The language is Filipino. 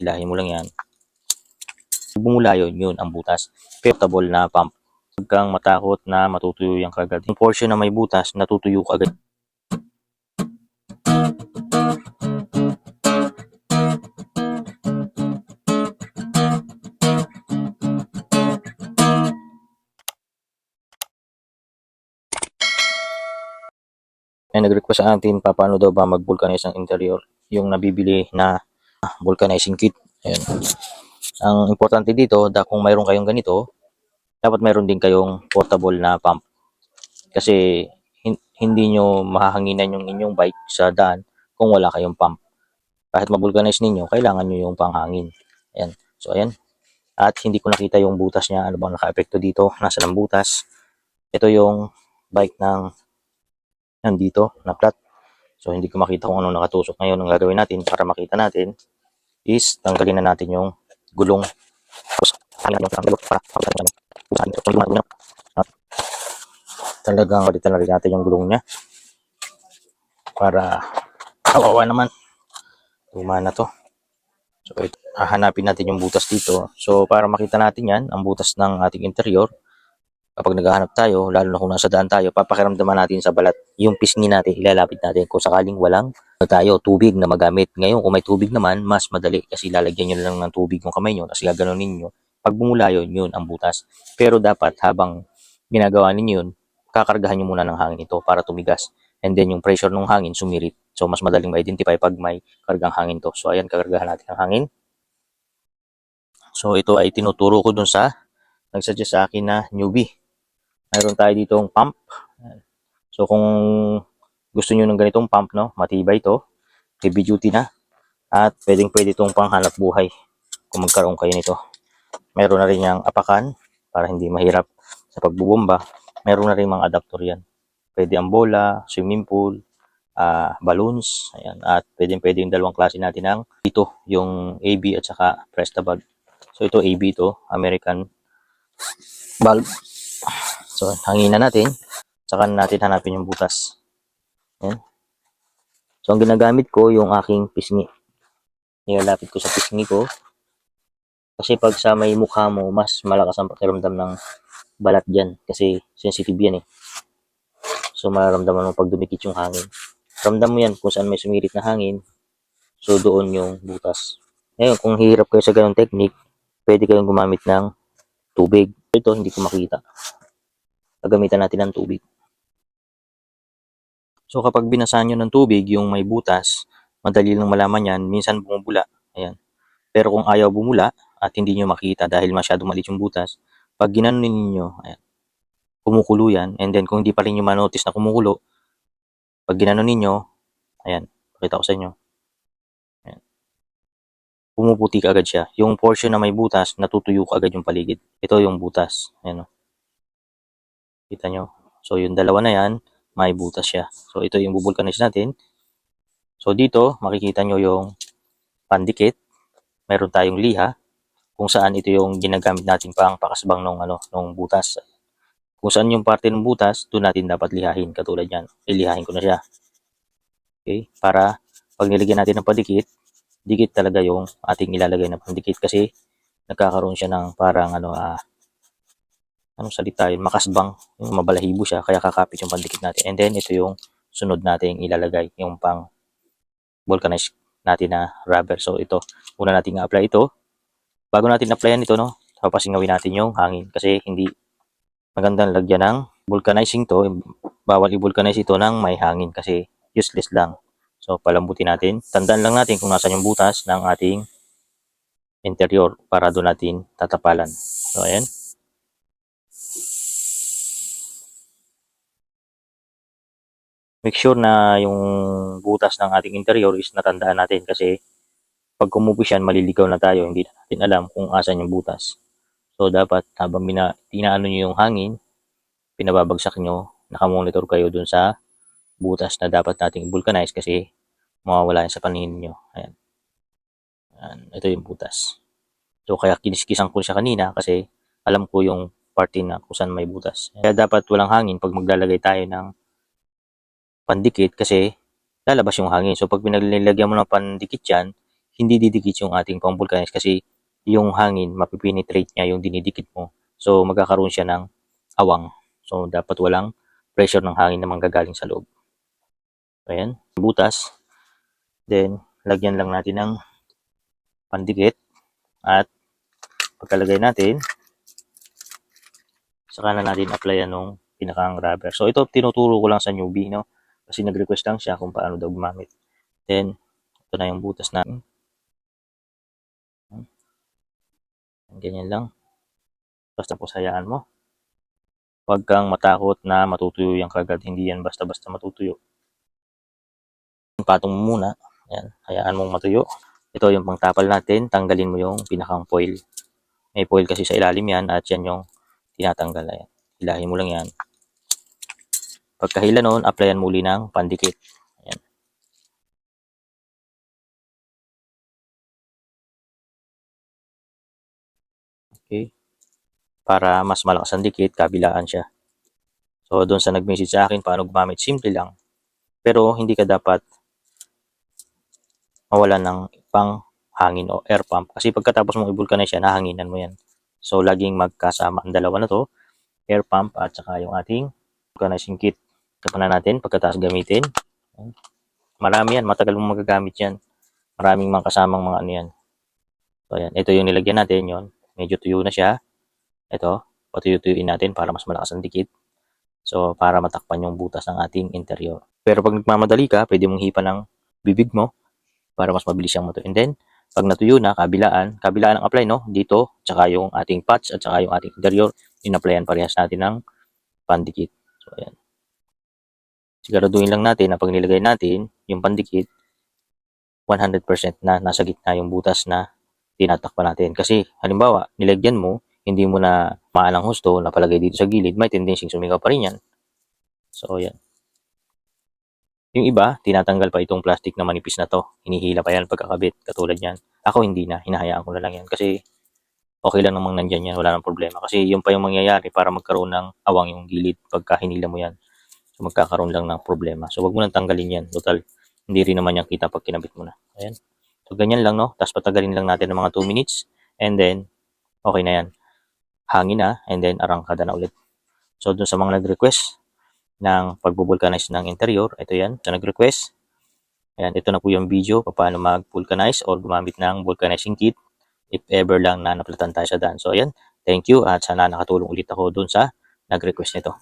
hilahin mo lang yan. Bumula yun ang butas. Portable na pump. Huwag kang matakot na matutuyo yung kagad. Yung portion na may butas, natutuyo agad. Ay nag-request sa atin paano daw ba mag-vulcanize ang interior. Yung nabibili na vulcanizing kit. Ayan. Ang importante dito, kung mayroon kayong ganito, dapat mayroon din kayong portable na pump. Kasi hindi nyo mahahanginan yung inyong bike sa daan kung wala kayong pump. Kahit ma-vulcanize ninyo, kailangan nyo yung panghangin. Ayan. So, ayan. At hindi ko nakita yung butas niya. Ano bang naka-epekto dito? Nasa ng butas. Ito yung bike ng nandito na flat. So, hindi ko makita kung ano nakatusok. Ngayon, ang gagawin natin para makita natin is tanggalin na natin yung gulong. Talagang palitan na rin natin yung gulong niya. Para kawawa naman. Luma na to. So, ito, hahanapin natin yung butas dito. So, para makita natin yan, ang butas ng ating interior, kapag naghahanap tayo, lalo na kung nasa daan tayo, papakiramdaman natin sa balat. Yung pisngi natin, ilalapit natin kung sakaling walang tubig na magamit. Ngayon, kung may tubig naman, mas madali kasi lalagyan nyo lang ng tubig yung kamay nyo, tapos gaganunin nyo. Pag bumula yun ang butas. Pero dapat habang ginagawa ninyo yun, kakargahan nyo muna ng hangin ito para tumigas. And then yung pressure ng hangin sumirit. So, mas madaling ma-identify pag may kargang hangin to. So, ayan, kakargahan natin ang hangin. So, ito ay tinuturo ko dun sa nagsuggest sa akin na newbie. Mayroon tayo ditong pump. So, kung gusto nyo ng ganitong pump, no, matibay to, heavy duty na, at pwede itong panghanap buhay kung magkaroon kayo nito. Mayroon na rin yung apakan para hindi mahirap sa pagbubomba. Mayroon na rin mga adapter yan. Pwede ang bola, swimming pool, balloons, ayan, at pwede yung dalawang klase natin ng ito, yung AB at saka Prestabag. So, ito AB ito, American valve. So, hanginan natin. Saka natin hanapin yung butas. Ayan. So, ang ginagamit ko yung aking pisngi. Nilalapit ko sa pisngi ko. Kasi pag sa may mukha mo, mas malakas ang pakiramdam ng balat dyan. Kasi sensitive yan eh. So, mararamdaman mo pag dumikit yung hangin. Ramdam mo yan kung saan may sumirit na hangin. So, doon yung butas. Ngayon, kung hirap kayo sa ganong technique, pwede kayong gumamit ng tubig. Ito, hindi ko makita. Gagamitan natin ng tubig. So, kapag binasahan nyo ng tubig, yung may butas, madali lang malaman yan, minsan bumubula. Ayan. Pero kung ayaw bumula at hindi nyo makita dahil masyadong maliit yung butas, pag ginanon ninyo, ayan, kumukulo yan. And then, kung hindi pa rin nyo manotice na kumukulo, pag ginanon ninyo, ayan, pakita ko sa inyo. Ayan. Pumuputi ka agad siya. Yung portion na may butas, natutuyo ka agad yung paligid. Ito yung butas. Ayan o. Kita nyo. So, yung dalawa na yan, may butas siya. So, ito yung bubulkanize natin. So, dito, makikita nyo yung pandikit. Meron tayong liha. Kung saan ito yung ginagamit natin pang pakasbang nung butas. Kung saan yung parte ng butas, doon natin dapat lihahin. Katulad yan. Ilihahin ko na siya. Okay? Para pag nilagyan natin ng pandikit, dikit talaga yung ating ilalagay na pandikit. Kasi nagkakaroon siya ng parang anong salita yun, makasbang, yung mabalahibo siya, kaya kakapit yung pandikit natin. And then, ito yung sunod nating ilalagay, yung pang vulcanize natin na rubber. So, ito, una natin i-apply ito. Bago natin applyan ito, no, papasingawin natin yung hangin kasi hindi magandang lagyan ng vulcanizing to. Bawal i-vulcanize ito ng may hangin kasi useless lang. So, palambutin natin. Tandaan lang natin kung nasan yung butas ng ating interior para doon natin tatapalan. So, ayan. Make sure na yung butas ng ating interior is natandaan natin kasi pag kumupis yan, maliligaw na tayo. Hindi natin alam kung asan yung butas. So, dapat habang tinaano nyo yung hangin, pinababagsak nyo, nakamonitor kayo dun sa butas na dapat nating vulcanize kasi mawawala yan sa paningin nyo. Ayan. Ayan. Ito yung butas. So, kaya kiniskisan ko siya kanina kasi alam ko yung parte na kung saan may butas. Kaya dapat walang hangin pag maglalagay tayo ng pandikit kasi lalabas yung hangin. So, pag pinaglalagyan mo ng pandikit yan, hindi didikit yung ating pang-vulcanize kasi yung hangin, mapipenetrate niya yung dinidikit mo. So, magkakaroon siya ng awang. So, dapat walang pressure ng hangin na manggagaling sa loob. Ayan, butas. Then, lagyan lang natin ng pandikit at pagkalagay natin, saka na natin applyan nung pinakang rubber. So, ito tinuturo ko lang sa newbie, no? Kasi nag-request lang siya kung paano daw gumamit. Then, ito na yung butas natin. Ganyan lang. Tapos hayaan mo. Huwag kang matakot na matutuyo yan kagad. Hindi yan basta-basta matutuyo. Patong mo muna. Ayan, hayaan mong matuyo. Ito yung pangtapal natin. Tanggalin mo yung pinakang foil. May foil kasi sa ilalim yan at yan yung tinatanggal. Ayan. Hilahin mo lang yan. Pagkahila noon, applyan muli ng pandikit. Ayan. Okay. Para mas malakas ang dikit, kabilaan siya. So, doon sa nag-message sa akin, paano gumamit, simple lang. Pero, hindi ka dapat mawalan ng pang hangin o air pump. Kasi pagkatapos mong i-vulcanize siya, nahanginan mo yan. So, laging magkasama ang dalawa na to, air pump at saka yung ating vulcanizing kit. Tapan na natin pagkatapos gamitin. Marami yan, matagal mong magagamit yan. Maraming mga kasamang mga ano yan. So, ayan. Ito yung nilagyan natin yon. Medyo tuyo na siya. Ito, patuyo-tuyuin natin para mas malakas ang dikit. So, para matakpan yung butas ng ating interior. Pero pag nagmamadali ka, pwede mong hipan ng bibig mo para mas mabilis siyang matuyo. And then, pag natuyo na, kabilaan ang apply, no? Dito, tsaka yung ating patch at tsaka yung ating interior, in-applyan parehas natin ng pandikit. So, ayan. Siguraduhin lang natin na pag nilagay natin yung pandikit, 100% na nasa gitna yung butas na tinatakpan natin. Kasi, halimbawa, nilagyan mo, hindi mo na maalang husto na palagay dito sa gilid, may tendency sumigaw pa rin yan. So, yan. Yung iba, tinatanggal pa itong plastic na manipis na to. Hinihila pa yan pagkakabit, katulad yan. Ako hindi na, hinahayaan ko na lang yan. Kasi, okay lang namang nandyan yan, wala nang problema. Kasi yun pa yung mangyayari para magkaroon ng awang yung gilid pagka hinila mo yan. So, magkakaroon lang ng problema. So, wag mo nang tanggalin yan. Total, hindi rin naman yan kita pag kinabit mo na. Ayan. So, ganyan lang, no? Tapos patagalin lang natin ng mga 2 minutes. And then, okay na yan. Hangin na, and then arangkada na ulit. So, dun sa mga nag-request ng pag-vulcanize ng interior, ito yan, sa nag-request. Ayan, ito na po yung video paano mag-vulcanize or gumamit ng vulcanizing kit if ever lang na naplatan tayo sa daan. So, ayan, thank you at sana nakatulong ulit ako dun sa nag-request nito.